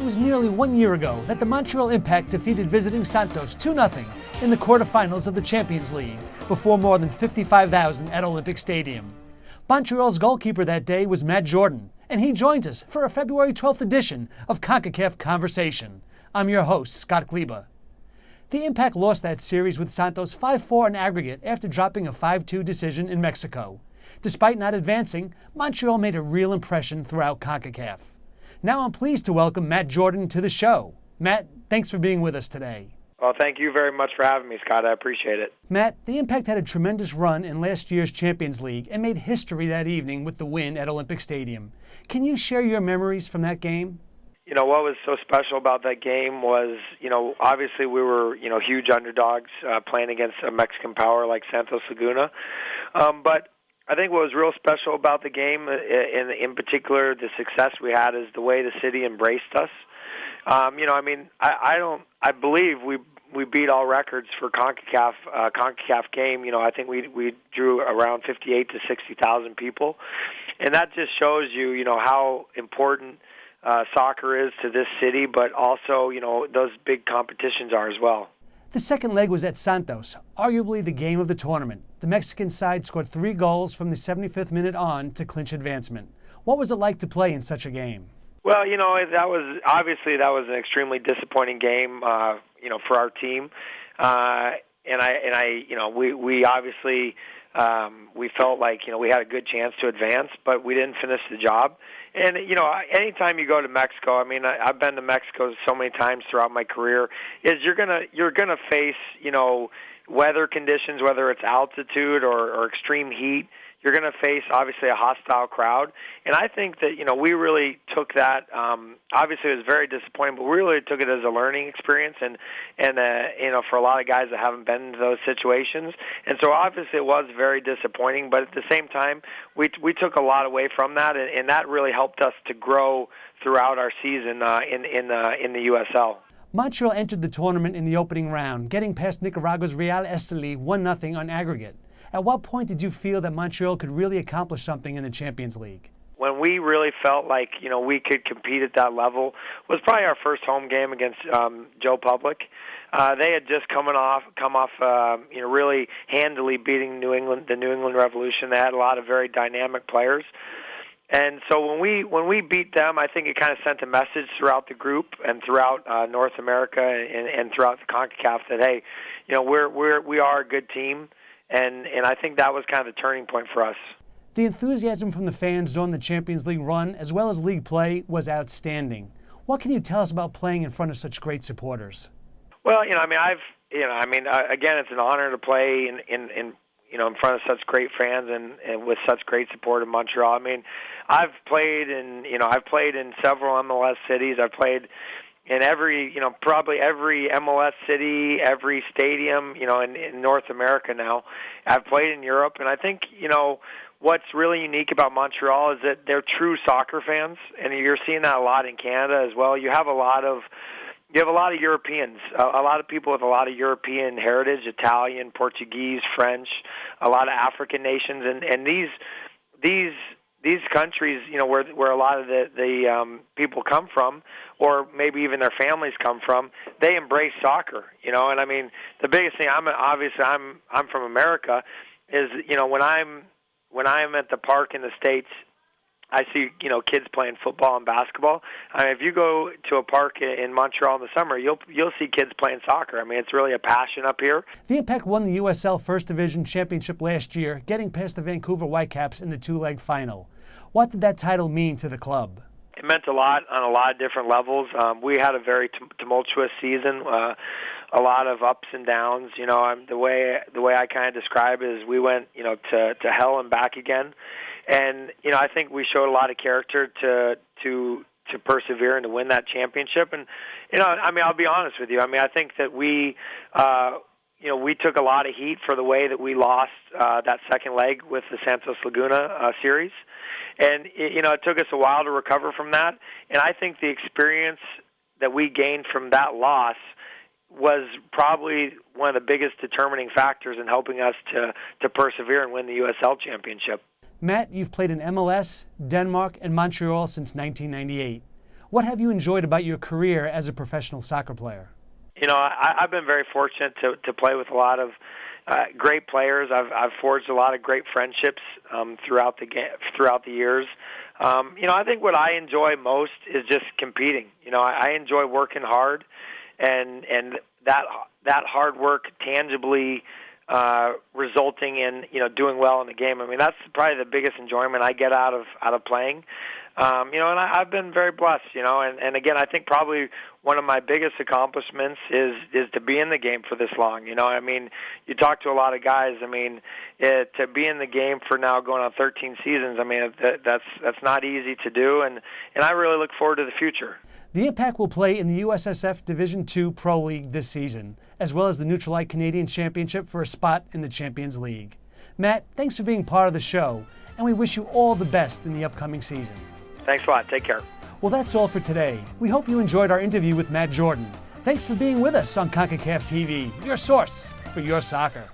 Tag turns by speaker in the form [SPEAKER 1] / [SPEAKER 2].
[SPEAKER 1] was nearly 1 year ago that the Montreal Impact defeated visiting Santos 2-0 in the quarterfinals of the Champions League before more than 55,000 at Olympic Stadium. Montreal's goalkeeper that day was Matt Jordan, and he joins us for a February 12th edition of Concacaf Conversation. I'm your host, Scott Gleba. The Impact lost that series with Santos 5-4 in aggregate after dropping a 5-2 decision in Mexico. Despite not advancing, Montreal made a real impression throughout CONCACAF. Now I'm pleased to welcome Matt Jordan to the show. Matt, thanks for being with us today.
[SPEAKER 2] Well, thank you very much for having me, Scott. I appreciate it.
[SPEAKER 1] Matt, the Impact had a tremendous run in last year's Champions League and made history that evening with the win at Olympic Stadium. Can you share your memories from that game?
[SPEAKER 2] What was so special about that game was, obviously we were, huge underdogs playing against a Mexican power like Santos Laguna. But I think what was real special about the game, in particular the success we had, is the way the city embraced us. I believe we beat all records for CONCACAF game. I think we drew around 58 to 60,000 people, and that just shows you, how important soccer is to this city, but also, those big competitions are as well.
[SPEAKER 1] The second leg was at Santos, arguably the game of the tournament. The Mexican side scored 3 goals from the 75th minute on to clinch advancement. What was it like to play in such a game?
[SPEAKER 2] Well, that was an extremely disappointing game, for our team, we obviously we felt like we had a good chance to advance, but we didn't finish the job. And anytime you go to Mexico, I've been to Mexico so many times throughout my career, is you're gonna face weather conditions, whether it's altitude or extreme heat. You're going to face, obviously, a hostile crowd. And I think that, we really took that, obviously it was very disappointing, but we really took it as a learning experience and for a lot of guys that haven't been in those situations. And so obviously it was very disappointing, but at the same time, we took a lot away from that, and that really helped us to grow throughout our season in the USL.
[SPEAKER 1] Montreal entered the tournament in the opening round, getting past Nicaragua's Real Esteli 1-0 on aggregate. At what point did you feel that Montreal could really accomplish something in the Champions League?
[SPEAKER 2] When we really felt like we could compete at that level was probably our first home game against Joe Public. They had just come off really handily beating the New England Revolution. They had a lot of very dynamic players. And so when we beat them, I think it kind of sent a message throughout the group and throughout North America and throughout the CONCACAF that, hey, we are a good team. And I think that was kind of the turning point for us.
[SPEAKER 1] The enthusiasm from the fans during the Champions League run, as well as league play, was outstanding. What can you tell us about playing in front of such great supporters?
[SPEAKER 2] Well, again, it's an honor to play in front of such great fans and with such great support in Montreal. I've played in several MLS cities. I've played in probably every MLS city, every stadium, in North America now. I've played in Europe, and I think, what's really unique about Montreal is that they're true soccer fans, and you're seeing that a lot in Canada as well. You have a lot of Europeans, a lot of people with a lot of European heritage, Italian, Portuguese, French, a lot of African nations, and these countries, where a lot of the people come from, or maybe even their families come from, they embrace soccer, And the biggest thing, I'm from America, is when I'm at the park in the States, I see kids playing football and basketball. If you go to a park in Montreal in the summer, you'll see kids playing soccer. It's really a passion up here.
[SPEAKER 1] The Impact won the USL First Division Championship last year, getting past the Vancouver Whitecaps in the 2-leg final. What did that title mean to the club?
[SPEAKER 2] It meant a lot on a lot of different levels. We had a very tumultuous season, a lot of ups and downs. The way I kind of describe it is we went to hell and back again. And I think we showed a lot of character to persevere and to win that championship. And I'll be honest with you. I think that we took a lot of heat for the way that we lost that second leg with the Santos Laguna series, and it took us a while to recover from that. And I think the experience that we gained from that loss was probably one of the biggest determining factors in helping us to persevere and win the USL championship.
[SPEAKER 1] Matt, you've played in MLS, Denmark, and Montreal since 1998. What have you enjoyed about your career as a professional soccer player?
[SPEAKER 2] You know, I've been very fortunate to play with a lot of great players. I've forged a lot of great friendships throughout the years. You know, I think what I enjoy most is just competing. You know, I enjoy working hard, and that hard work tangibly resulting in, you know, doing well in the game. I mean, that's probably the biggest enjoyment I get out of playing. You know, and I've been very blessed, you know, and again, I think probably one of my biggest accomplishments is to be in the game for this long. You know, I mean, you talk to a lot of guys. I mean, to be in the game for now going on 13 seasons. I mean, that's not easy to do, and I really look forward to the future.
[SPEAKER 1] The Impact will play in the USSF Division II Pro League this season, as well as the Neutralite Canadian Championship for a spot in the Champions League. Matt, thanks for being part of the show, and we wish you all the best in the upcoming season.
[SPEAKER 2] Thanks a lot. Take care.
[SPEAKER 1] Well, that's all for today. We hope you enjoyed our interview with Matt Jordan. Thanks for being with us on Concacaf TV, your source for your soccer.